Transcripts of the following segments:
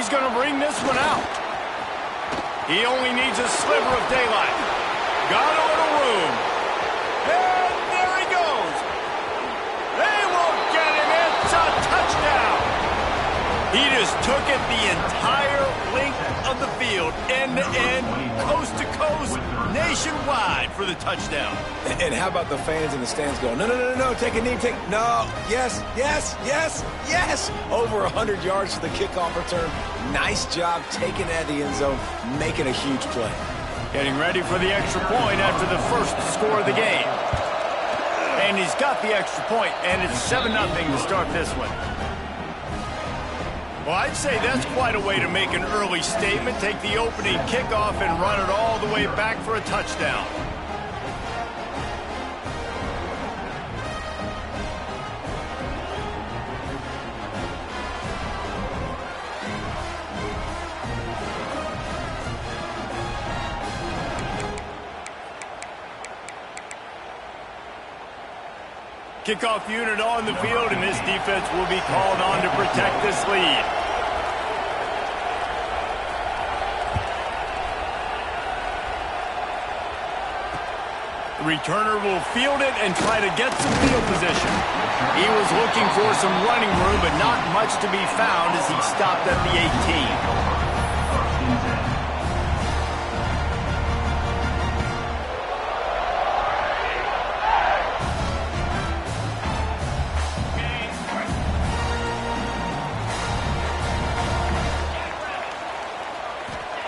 He's going to bring this one out. He only needs a sliver of daylight. Got a little room. And there he goes. They won't get him. It's a touchdown. He just took it the entire length of the field, end to end, coast to coast, nationwide for the touchdown. And how about the fans in the stands going, no, no, no, no, take a knee, no, yes, yes, yes, yes. Over 100 yards for the kickoff return. Nice job taking it out of the end zone, making a huge play. Getting ready for the extra point after the first score of the game. And he's got the extra point, and it's 7-0 to start this one. Well, I'd say that's quite a way to make an early statement. Take the opening kickoff and run it all the way back for a touchdown. Kickoff unit on the field, and this defense will be called on to protect this lead. The returner will field it and try to get some field position. He was looking for some running room, but not much to be found as he stopped at the 18.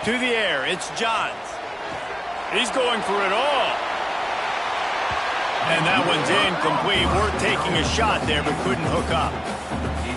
To the air, it's Johns. He's going for it all. And that one's incomplete. We're taking a shot there, but couldn't hook up.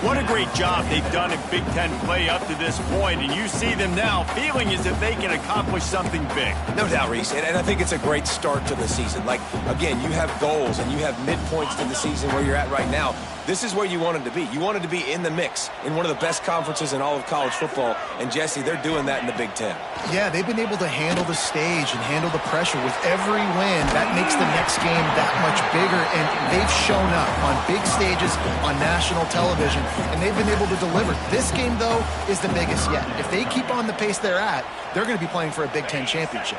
What a great job they've done in Big Ten play up to this point, and you see them now feeling as if they can accomplish something big. No doubt, Reese, and I think it's a great start to the season. Like, again, you have goals and you have midpoints to the season where you're at right now. This is where you wanted to be. You wanted to be in the mix in one of the best conferences in all of college football, and Jesse, they're doing that in the Big Ten. Yeah, they've been able to handle the stage and handle the pressure with every win. That makes the next game that much bigger, and they've shown up on big stages on national television, and they've been able to deliver. This game, though, is the biggest yet. If they keep on the pace they're at, they're going to be playing for a Big Ten championship.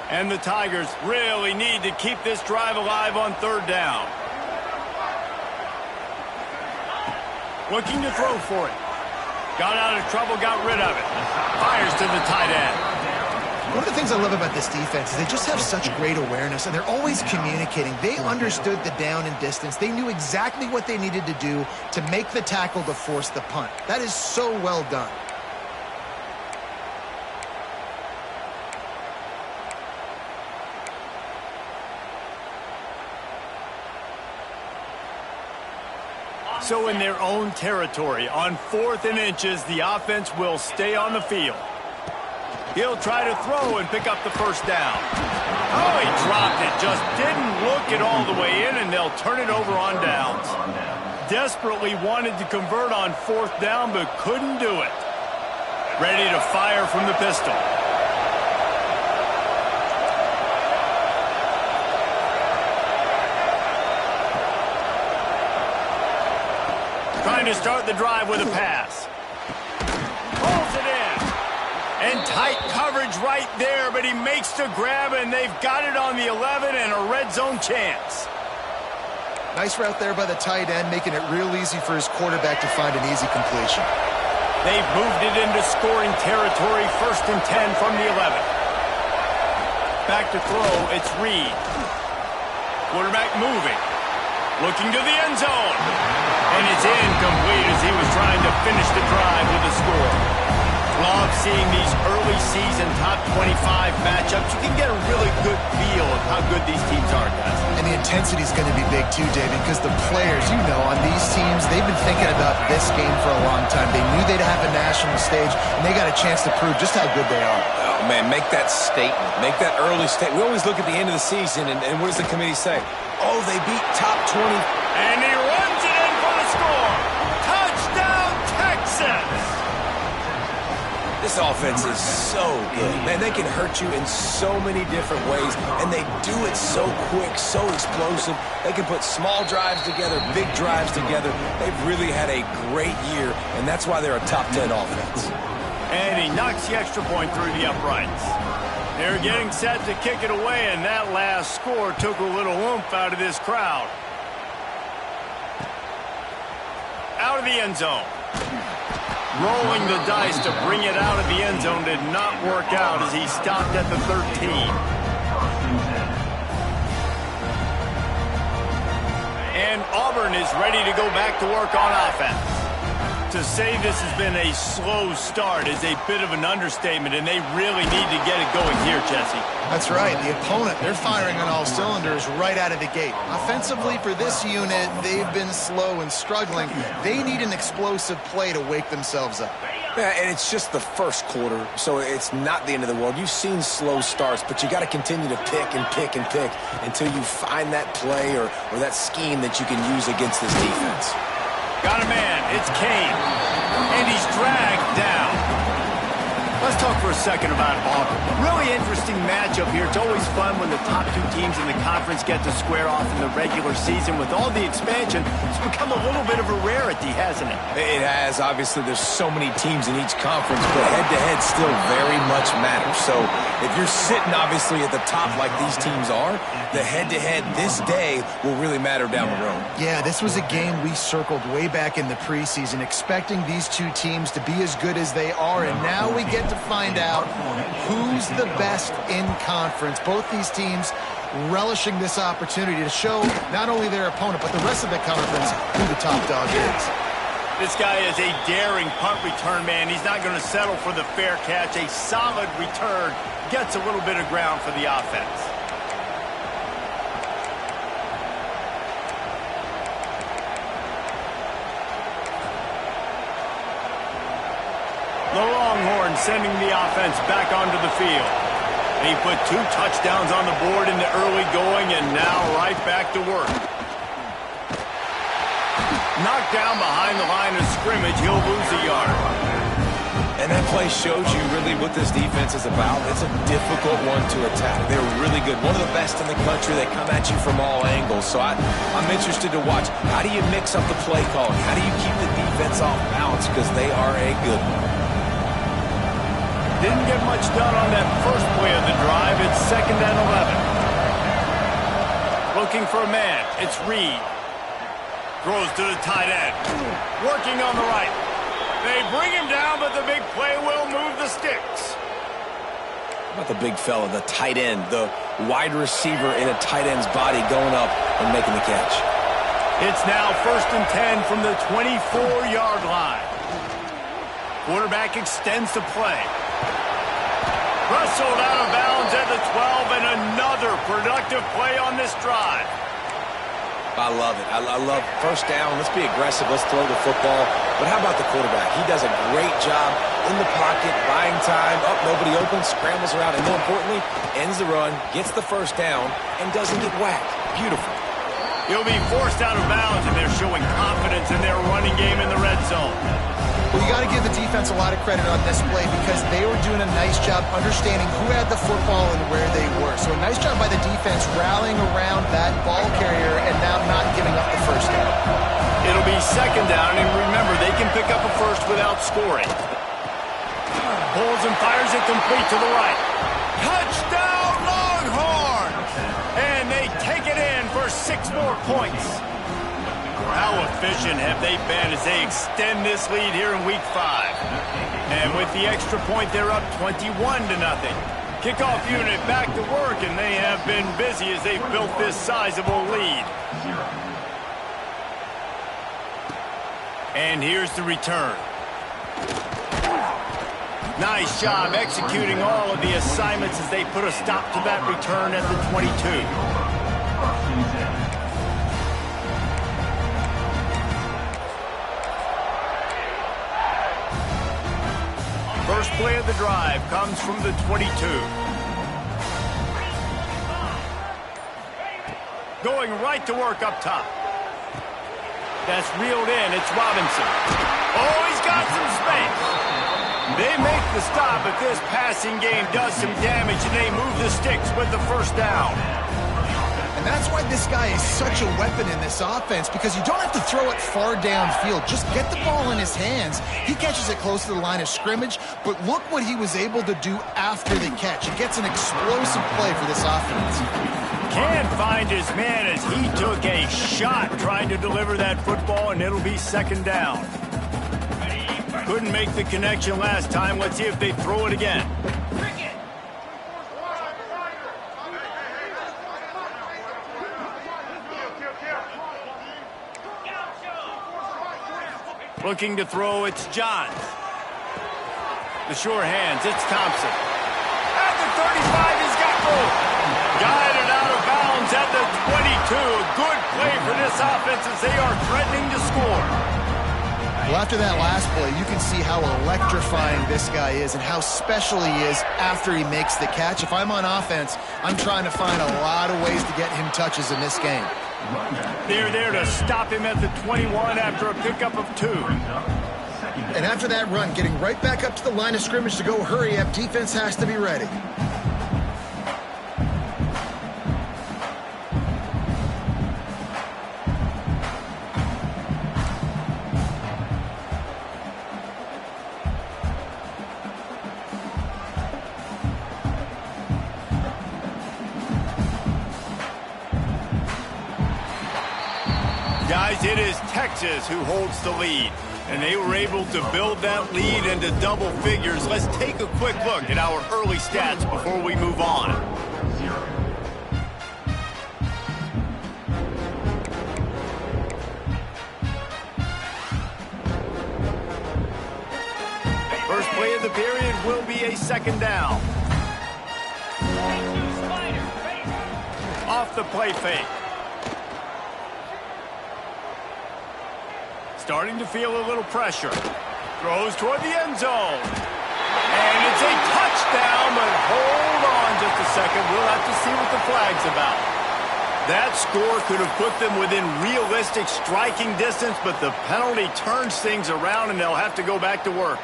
And the Tigers really need to keep this drive alive on third down. Looking to throw for it. Got out of trouble, got rid of it. Fires to the tight end. One of the things I love about this defense is they just have such great awareness, and they're always communicating. They understood the down and distance. They knew exactly what they needed to do to make the tackle to force the punt. That is so well done. So in their own territory, on 4th and inches, the offense will stay on the field. He'll try to throw and pick up the first down. Oh, he dropped it. Just didn't look it all the way in, and they'll turn it over on downs. Desperately wanted to convert on 4th down, but couldn't do it. Ready to fire from the pistol. Trying to start the drive with a pass. Pulls it in. And tight coverage right there, but he makes the grab, and they've got it on the 11 and a red zone chance. Nice route there by the tight end, making it real easy for his quarterback to find an easy completion. They've moved it into scoring territory, 1st and 10 from the 11. Back to throw, it's Reed. Quarterback moving. Looking to the end zone. And it's incomplete as he was trying to finish the drive with a score. Love seeing these early season top 25 matchups. You can get a really good feel of how good these teams are, guys. And the intensity is going to be big too, David, because the players, you know, on these teams, they've been thinking about this game for a long time. They knew they'd have a national stage, and they got a chance to prove just how good they are. Oh, man, make that statement. Make that early statement. We always look at the end of the season, and what does the committee say? Oh, they beat top 20. And he runs it in for the score. Touchdown, Texas! This offense is so good. Man, they can hurt you in so many different ways, and they do it so quick, so explosive. They can put small drives together, big drives together. They've really had a great year, and that's why they're a top 10 offense. And he knocks the extra point through the uprights. They're getting set to kick it away, and that last score took a little oomph out of this crowd. Out of the end zone. Rolling the dice to bring it out of the end zone did not work out as he stopped at the 13. And Auburn is ready to go back to work on offense. To say this has been a slow start is a bit of an understatement, and they really need to get it going here, Jesse. That's right. The opponent, they're firing on all cylinders right out of the gate. Offensively, for this unit, they've been slow and struggling. They need an explosive play to wake themselves up. Yeah, and it's just the first quarter, so it's not the end of the world. You've seen slow starts, but you got to continue to pick and pick and pick until you find that play or that scheme that you can use against this defense. Got a man, it's Kane, and he's dragged down. Let's talk for a second about Auburn. Really interesting matchup here. It's always fun when the top two teams in the conference get to square off in the regular season. With all the expansion, it's become a little bit of a rarity, hasn't it? It has. Obviously, there's so many teams in each conference, but head-to-head still very much matters. So if you're sitting, obviously, at the top like these teams are, the head-to-head this day will really matter down the road. Yeah, this was a game we circled way back in the preseason, expecting these two teams to be as good as they are, and now we get to find out who's the best in conference. Both these teams relishing this opportunity to show not only their opponent, but the rest of the conference who the top dog is. This guy is a daring punt return man. He's not going to settle for the fair catch. A solid return gets a little bit of ground for the offense. The Longhorns sending the offense back onto the field. He put 2 touchdowns on the board in the early going, and now right back to work. Knocked down behind the line of scrimmage, he'll lose a yard. And that play shows you really what this defense is about. It's a difficult one to attack. They're really good. One of the best in the country. They come at you from all angles. So I'm interested to watch. How do you mix up the play calling? How do you keep the defense off balance? Because they are a good one. Didn't get much done on that first play of the drive. It's 2nd and 11. Looking for a man. It's Reed. Throws to the tight end. Working on the right. They bring him down, but the big play will move the sticks. How about the big fella, the tight end, the wide receiver in a tight end's body going up and making the catch. It's now 1st and 10 from the 24-yard line. Quarterback extends the play. Wrestled out of bounds at the 12, and another productive play on this drive. I love it. I love first down. Let's be aggressive. Let's throw the football. But how about the quarterback? He does a great job in the pocket, buying time. Up, nobody open, scrambles around, and more importantly, ends the run, gets the first down, and doesn't get whacked. Beautiful. He'll be forced out of bounds, and they're showing confidence in their running game in the red zone. Well, you got to give the defense a lot of credit on this play because they were doing a nice job understanding who had the football and where they were. So a nice job by the defense rallying around that ball carrier and now not giving up the first down. It'll be 2nd down, and remember, they can pick up a first without scoring. Pulls and fires it complete to the right. Touchdown, Longhorns! And they take it in for 6 more points. How efficient have they been as they extend this lead here in Week 5? And with the extra point, they're up 21-0. Kickoff unit back to work, and they have been busy as they've built this sizable lead. And here's the return. Nice job executing all of the assignments as they put a stop to that return at the 22. First play of the drive comes from the 22. Going right to work up top. That's reeled in. It's Robinson. Oh, he's got some space. They make the stop, but this passing game does some damage, and they move the sticks with the first down. And That's why this guy is such a weapon in this offense, because you don't have to throw it far downfield. Just get the ball in his hands. He catches it close to the line of scrimmage, but look what he was able to do after the catch. He gets an explosive play for this offense. Can't find his man as he took a shot trying to deliver that football, and it'll be second down. Couldn't make the connection last time. Let's see if they throw it again. Looking to throw, it's Johns. The sure hands, it's Thompson. At the 35, he's got room. Guided out of bounds at the 22. Good play for this offense as they are threatening to score. Well, after that last play, you can see how electrifying this guy is and how special he is after he makes the catch. If I'm on offense, I'm trying to find a lot of ways to get him touches in this game. They're there to stop him at the 21 after a pickup of 2. And after that run, getting right back up to the line of scrimmage to go hurry up, defense has to be ready. Guys, it is Texas who holds the lead, and they were able to build that lead into double figures. Let's take a quick look at our early stats before we move on. First play of the period will be a second down. Off the play fake. Starting to feel a little pressure. Throws toward the end zone. And it's a touchdown, but hold on just a second. We'll have to see what the flag's about. That score could have put them within realistic striking distance, but the penalty turns things around, and they'll have to go back to work.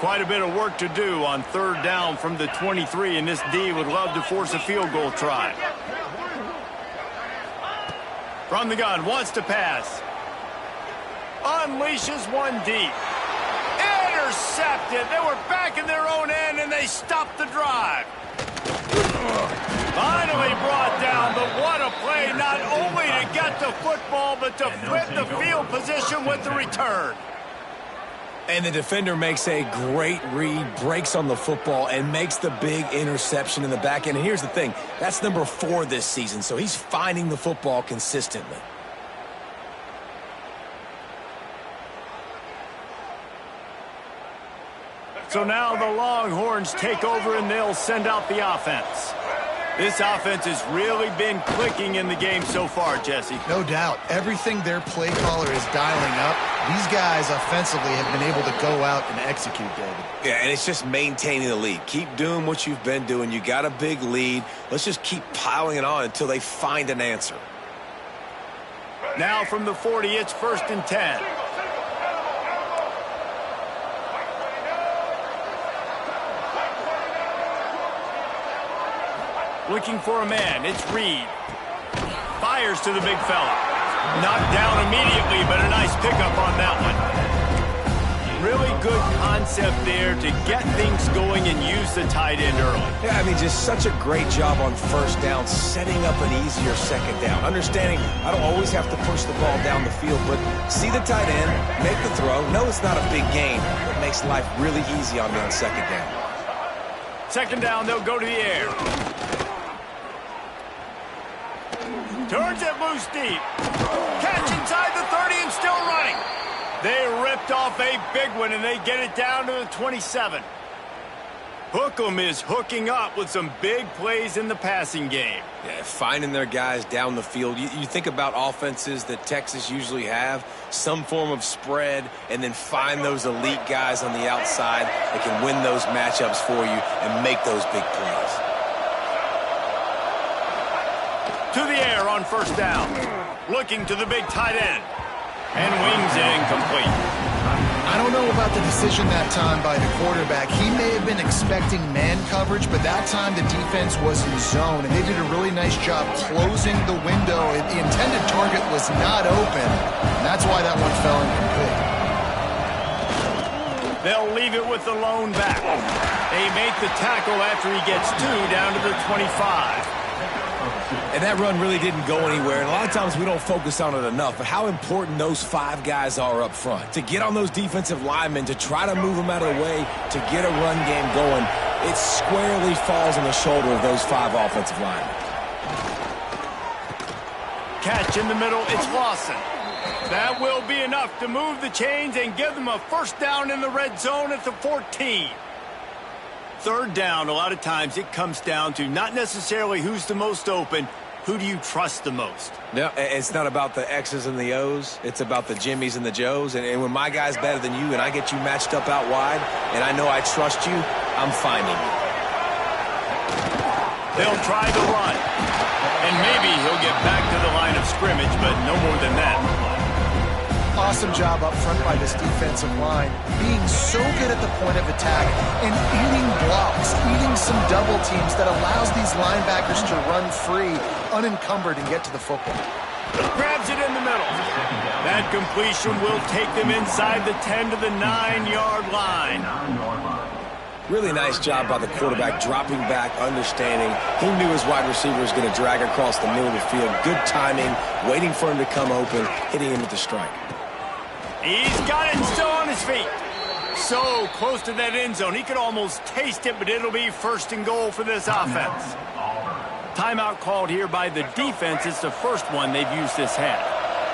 Quite a bit of work to do on third down from the 23, and this D would love to force a field goal try. From the gun, wants to pass. Unleashes one deep. Intercepted. They were back in their own end, and they stopped the drive. Finally brought down, but what a play, not only to get the football, but to flip the field position with the return. And the defender makes a great read, breaks on the football, and makes the big interception in the back end. And here's the thing, that's number 4 this season, so he's finding the football consistently. So now the Longhorns take over, and they'll send out the offense. This offense has really been clicking in the game so far, Jesse. No doubt. Everything their play caller is dialing up, these guys offensively have been able to go out and execute, David. Yeah, and it's just maintaining the lead. Keep doing what you've been doing. You got a big lead. Let's just keep piling it on until they find an answer. Now from the 40, it's 1st and 10. Looking for a man, it's Reed. Fires to the big fella. Knocked down immediately, but a nice pickup on that one. Really good concept there to get things going and use the tight end early. Yeah, I mean, just such a great job on first down, setting up an easier second down. Understanding I don't always have to push the ball down the field, but see the tight end, make the throw. No, it's not a big gain. It makes life really easy on me on second down. Second down, they'll go to the air. Turns it loose deep. Catch inside the 30 and still running. They ripped off a big one, and they get it down to the 27. Hookem is hooking up with some big plays in the passing game. Yeah, finding their guys down the field. You think about offenses that Texas usually have, some form of spread, and then find those elite guys on the outside that can win those matchups for you and make those big plays. To the air on first down. Looking to the big tight end. And wings it incomplete. I don't know about the decision that time by the quarterback. He may have been expecting man coverage, but that time the defense was in zone, and they did a really nice job closing the window. The intended target was not open, and that's why that one fell incomplete. They'll leave it with the lone back. They make the tackle after he gets 2 down to the 25. And that run really didn't go anywhere. And a lot of times we don't focus on it enough, but how important those 5 guys are up front. To get on those defensive linemen, to try to move them out of the way, to get a run game going, it squarely falls on the shoulder of those 5 offensive linemen. Catch in the middle, it's Lawson. That will be enough to move the chains and give them a first down in the red zone at the 14. Third down, a lot of times it comes down to not necessarily who's the most open, who do you trust the most? No, it's not about the X's and the O's. It's about the Jimmys and the Joes. And when my guy's better than you and I get you matched up out wide and I know I trust you, I'm finding you. They'll try the run. And maybe he'll get back to the line of scrimmage, but no more than that. Awesome job up front by this defensive line, being so good at the point of attack and eating blocks, eating some double teams that allows these linebackers to run free, unencumbered, and get to the football. Grabs it in the middle. That completion will take them inside the 10 to the 9-yard line. Really nice job by the quarterback, dropping back, understanding. He knew his wide receiver was going to drag across the middle of the field. Good timing, waiting for him to come open, hitting him with the strike. He's got it and still on his feet. So close to that end zone. He could almost taste it, but it'll be first and goal for this offense. Timeout called here by the defense. It's the first one they've used this half.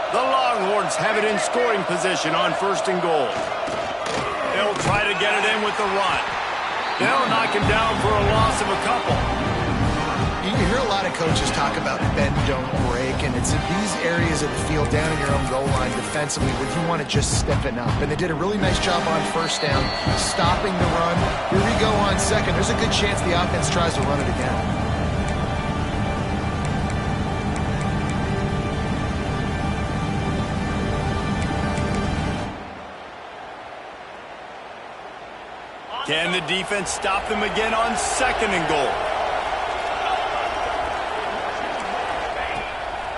The Longhorns have it in scoring position on first and goal. They'll try to get it in with the run. They'll knock him down for a loss of a couple. You hear a lot of coaches talk about bend, don't break, and it's in these areas of the field down in your own goal line defensively where you want to just stiffen up. And they did a really nice job on first down, stopping the run. Here we go on second. There's a good chance the offense tries to run it again. Can the defense stop them again on second and goal?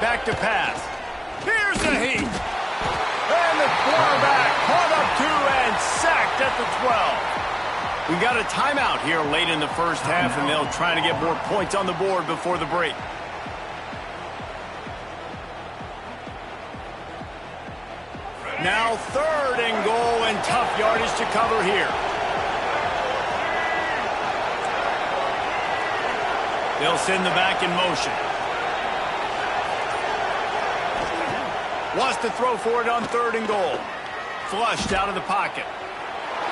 Back to pass. Here's the heat. And the quarterback caught up 2 and sacked at the 12. We got a timeout here late in the first half, and they'll try to get more points on the board before the break. Now third and goal, and tough yardage to cover here. They'll send the back in motion. Wants to throw for it on third and goal. Flushed out of the pocket.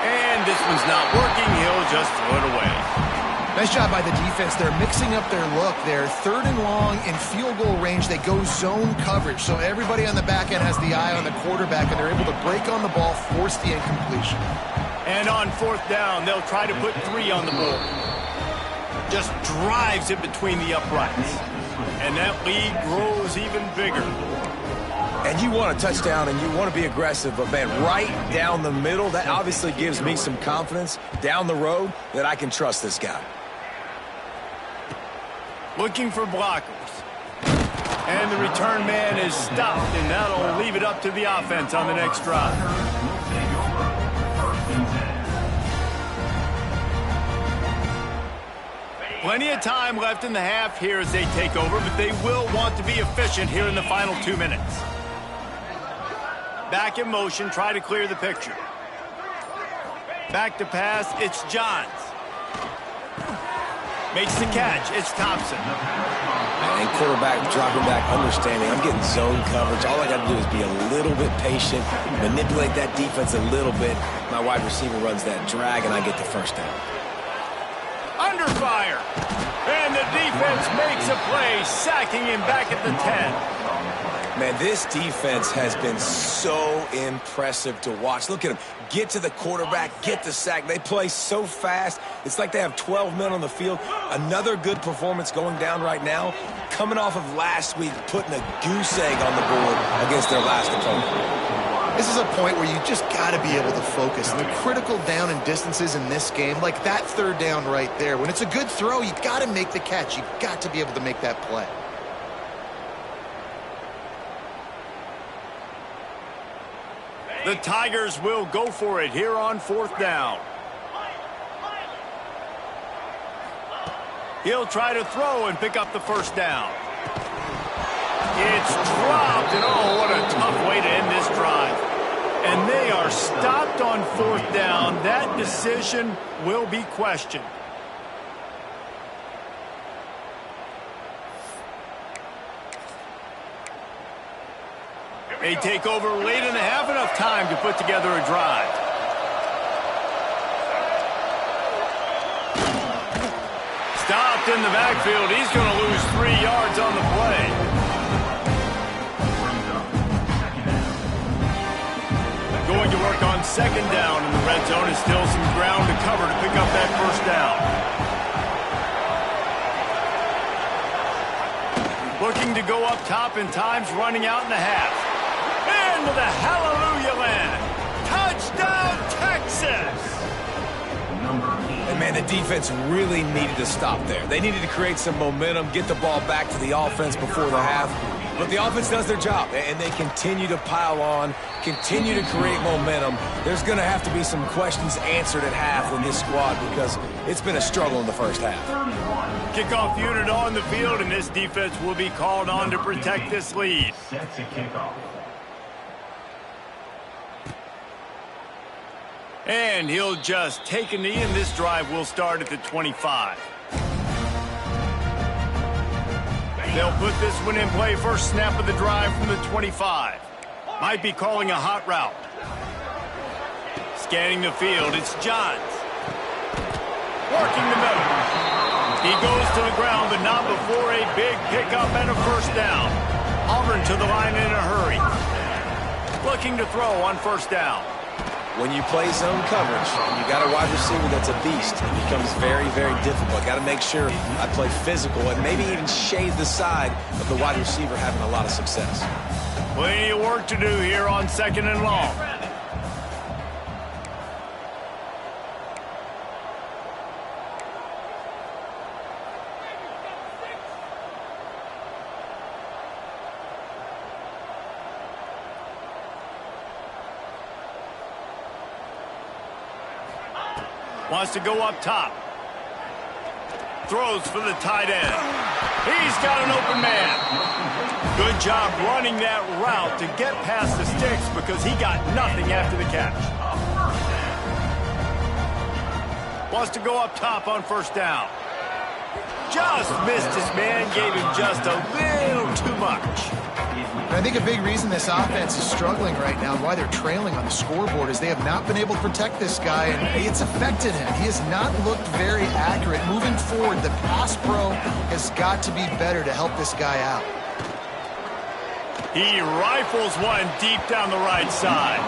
And this one's not working. He'll just throw it away. Nice job by the defense. They're mixing up their look. They're third and long in field goal range. They go zone coverage. So everybody on the back end has the eye on the quarterback, and they're able to break on the ball, force the incompletion. And on fourth down, they'll try to put 3 on the board. Just drives it between the uprights. And that lead grows even bigger. And you want a touchdown and you want to be aggressive, but man, right down the middle, that obviously gives me some confidence down the road that I can trust this guy. Looking for blockers. And the return man is stopped, and that'll leave it up to the offense on the next drive. Plenty of time left in the half here as they take over, but they will want to be efficient here in the final 2 minutes. Back in motion, try to clear the picture. Back to pass, it's Johns. Makes the catch, it's Thompson. And quarterback dropping back, understanding. I'm getting zone coverage. All I got to do is be a little bit patient, manipulate that defense a little bit. My wide receiver runs that drag, and I get the first down. Under fire. And the defense makes a play, sacking him back at the 10. Man, this defense has been so impressive to watch. Look at them. Get to the quarterback, get the sack. They play so fast. It's like they have 12 men on the field. Another good performance going down right now. Coming off of last week, putting a goose egg on the board against their last opponent. This is a point where you just got to be able to focus. And the critical down and distances in this game, like that third down right there, when it's a good throw, you got to make the catch. You got to be able to make that play. The Tigers will go for it here on 4th down. He'll try to throw and pick up the first down. It's dropped, and oh, what a tough way to end this drive. And they are stopped on 4th down. That decision will be questioned. They take over late in the half, enough time to put together a drive. Stopped in the backfield. He's going to lose 3 yards on the play. Going to work on 2nd down in the red zone. Is still some ground to cover to pick up that first down. Looking to go up top, and time's running out in the half. Into the hallelujah land. Touchdown, Texas! And, man, the defense really needed to stop there. They needed to create some momentum, get the ball back to the offense before the half. But the offense does their job, and they continue to pile on, continue to create momentum. There's going to have to be some questions answered at half in this squad because it's been a struggle in the first half. Kickoff unit on the field, and this defense will be called on to protect this lead. Set to kickoff. And he'll just take a knee, and this drive will start at the 25. They'll put this one in play. First snap of the drive from the 25. Might be calling a hot route. Scanning the field, it's Johns. Working the middle. He goes to the ground, but not before a big pickup and a first down. Auburn to the line in a hurry. Looking to throw on first down. When you play zone coverage, you got a wide receiver that's a beast. It becomes very, very difficult. Got to make sure I play physical and maybe even shade the side of the wide receiver having a lot of success. Plenty of work to do here on 2nd and long. Wants to go up top. Throws for the tight end. He's got an open man. Good job running that route to get past the sticks because he got nothing after the catch. Wants to go up top on first down. Just missed his man, gave him just a little too much. And I think a big reason this offense is struggling right now and why they're trailing on the scoreboard is they have not been able to protect this guy, and it's affected him. He has not looked very accurate. Moving forward, the pass pro has got to be better to help this guy out. He rifles one deep down the right side.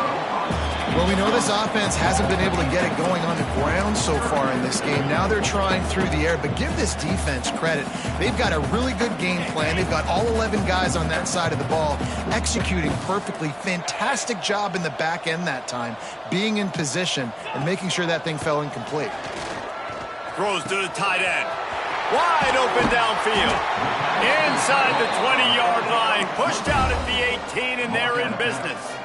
Well, we know this offense hasn't been able to get it going on the ground so far in this game. Now they're trying through the air, but give this defense credit. They've got a really good game plan. They've got all 11 guys on that side of the ball executing perfectly. Fantastic job in the back end that time, being in position and making sure that thing fell incomplete. Throws to the tight end. Wide open downfield. Inside the 20-yard line. Pushed out at the 18, and they're in business.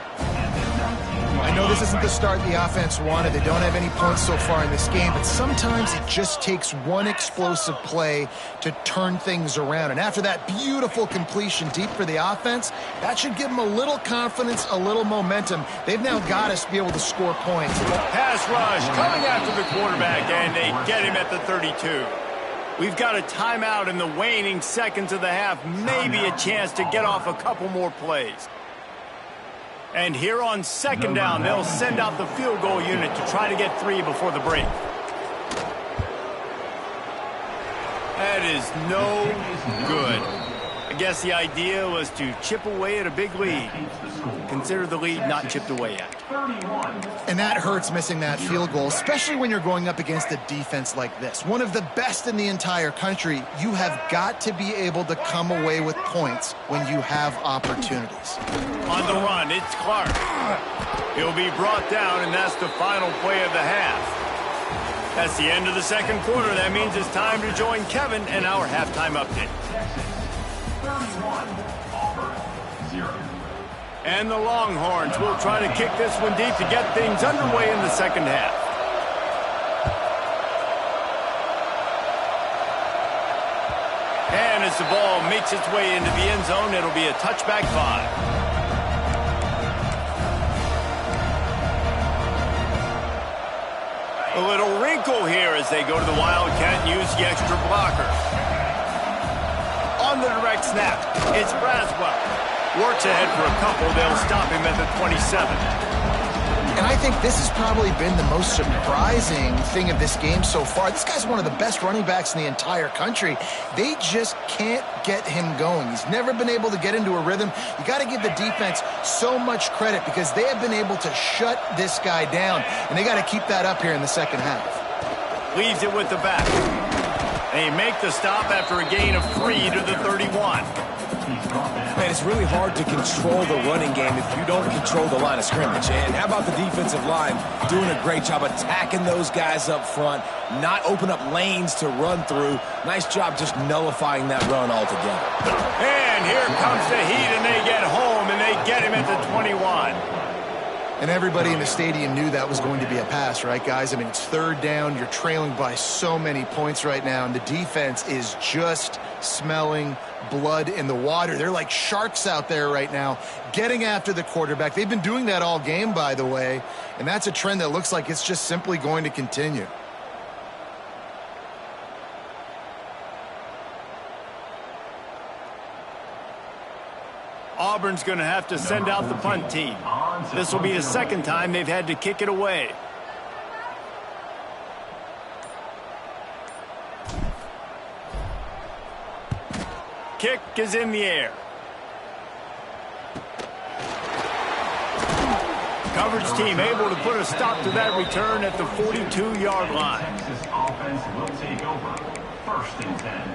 I know this isn't the start the offense wanted. They don't have any points so far in this game, but sometimes it just takes one explosive play to turn things around. And after that beautiful completion deep for the offense, that should give them a little confidence, a little momentum. They've now got us to be able to score points. Pass rush coming after the quarterback, and they get him at the 32. We've got a timeout in the waning seconds of the half, maybe a chance to get off a couple more plays. And here on 2nd down, they'll send out the field goal unit to try to get 3 before the break. That is no good. guess the idea was to chip away at a big lead. Consider the lead not chipped away at. And that hurts, missing that field goal, especially when you're going up against a defense like this. One of the best in the entire country. You have got to be able to come away with points when you have opportunities. On the run, it's Clark. He'll be brought down, and that's the final play of the half. That's the end of the second quarter. That means it's time to join Kevin and our halftime update. 31, Auburn, 0. And the Longhorns will try to kick this one deep to get things underway in the second half. And as the ball makes its way into the end zone, it'll be a touchback 5. A little wrinkle here as they go to the Wildcat and use the extra blocker. On the direct snap, it's Braswell. Works ahead for a couple. They'll stop him at the 27. And I think this has probably been the most surprising thing of this game so far. This guy's one of the best running backs in the entire country. They just can't get him going. He's never been able to get into a rhythm. You got to give the defense so much credit because they have been able to shut this guy down, and they got to keep that up here in the second half. Leaves it with the back. They make the stop after a gain of 3 to the 31. Man, it's really hard to control the running game if you don't control the line of scrimmage. And how about the defensive line doing a great job attacking those guys up front, not open up lanes to run through. Nice job just nullifying that run altogether. And here comes the heat, and they get home, and they get him at the 21. And everybody in the stadium knew that was going to be a pass, right, guys? I mean, it's third down. You're trailing by so many points right now, and the defense is just smelling blood in the water. They're like sharks out there right now, getting after the quarterback. They've been doing that all game, by the way, and that's a trend that looks like it's just simply going to continue. Auburn's going to have to send out the punt team. This will be the second time they've had to kick it away. Kick is in the air. Coverage team able to put a stop to that return at the 42-yard line. Texas offense will take over. 1st and 10.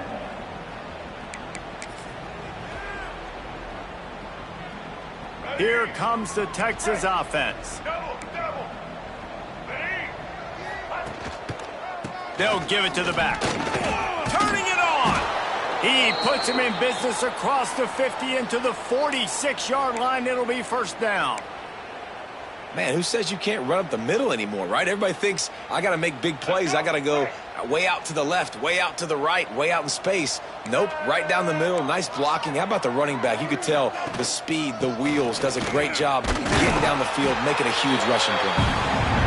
Here comes the Texas offense. They'll give it to the back. Turning it on. He puts him in business across the 50 into the 46-yard line. It'll be first down. Man, who says you can't run up the middle anymore, right? Everybody thinks I got to make big plays. I got to go way out to the left, way out to the right, way out in space. Nope, right down the middle. Nice blocking. How about the running back? You could tell the speed, the wheels, does a great job getting down the field, making a huge rushing play.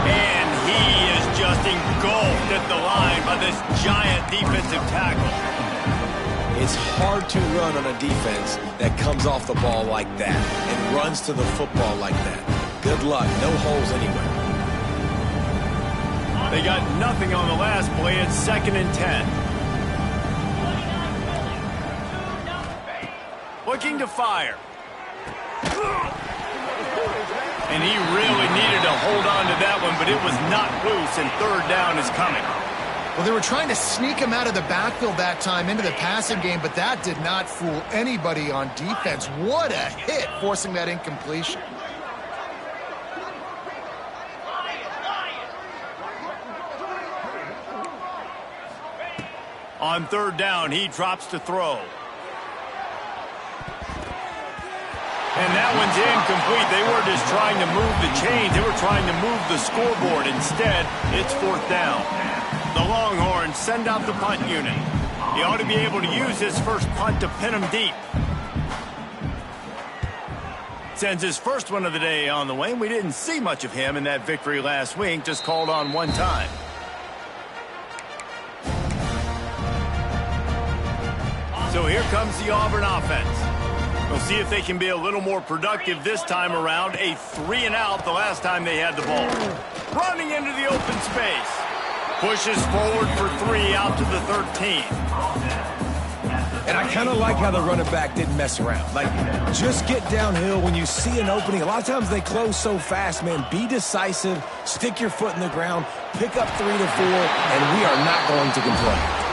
And he is just engulfed at the line by this giant defensive tackle. It's hard to run on a defense that comes off the ball like that and runs to the football like that. Good luck. No holes anywhere. They got nothing on the last play. It's 2nd and 10. Looking to fire. And he really needed to hold on to that one, but it was not loose, and 3rd down is coming. Well, they were trying to sneak him out of the backfield that time into the passing game, but that did not fool anybody on defense. What a hit, forcing that incompletion. On 3rd down, he drops to throw. And that one's incomplete. They were just trying to move the chains. They were trying to move the scoreboard. Instead, it's 4th down. The Longhorns send out the punt unit. He ought to be able to use his first punt to pin him deep. Sends his first one of the day on the way. We didn't see much of him in that victory last week, just called on one time. So here comes the Auburn offense. We'll see if they can be a little more productive this time around. A 3-and-out the last time they had the ball. Running into the open space. Pushes forward for 3 out to the 13. And I kind of like how the running back didn't mess around. Like, just get downhill when you see an opening. A lot of times they close so fast, man. Be decisive, stick your foot in the ground, pick up 3 to 4, and we are not going to complain.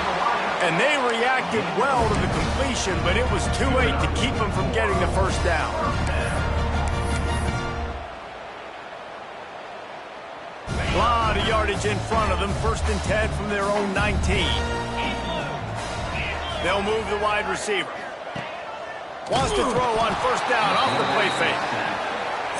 And they reacted well to the completion, but it was too late to keep them from getting the first down. A lot of yardage in front of them. 1st and 10 from their own 19. They'll move the wide receiver. Wants to throw on 1st down off the play fake.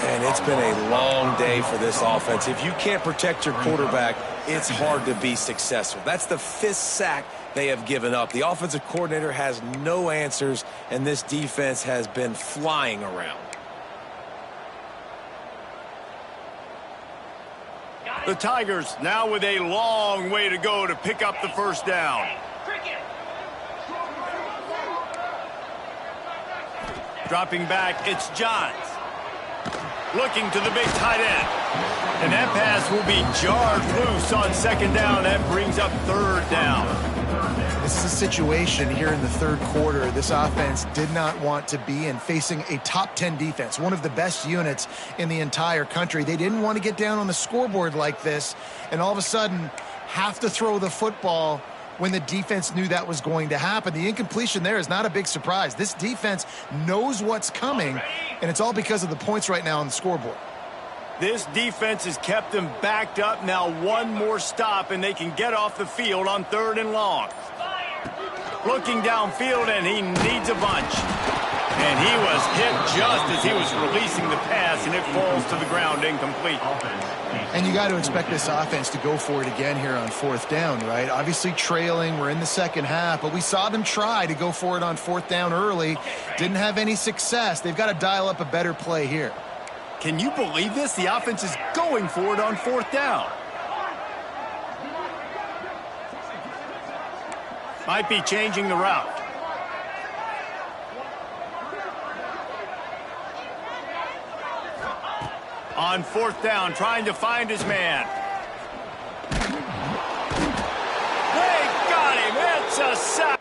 And it's been a long day for this offense. If you can't protect your quarterback, it's hard to be successful. That's the 5th sack they have given up. The offensive coordinator has no answers, and this defense has been flying around. The Tigers now with a long way to go to pick up the 1st down. Dropping back, it's Johns. Looking to the big tight end. And that pass will be jarred loose on 2nd down. That brings up 3rd down. This is a situation here in the 3rd quarter this offense did not want to be in, facing a top 10 defense, one of the best units in the entire country. They didn't want to get down on the scoreboard like this and all of a sudden have to throw the football when the defense knew that was going to happen. The incompletion there is not a big surprise. This defense knows what's coming, and it's all because of the points right now on the scoreboard. This defense has kept them backed up. Now one more stop, and they can get off the field on 3rd and long. Looking downfield, and he needs a bunch. And he was hit just as he was releasing the pass, and it falls to the ground incomplete. And you got to expect this offense to go for it again here on 4th down, right? Obviously trailing, we're in the 2nd half, but we saw them try to go for it on 4th down early. Didn't have any success. They've got to dial up a better play here. Can you believe this? The offense is going for it on 4th down. Might be changing the route. On 4th down, trying to find his man. They got him. It's a sack.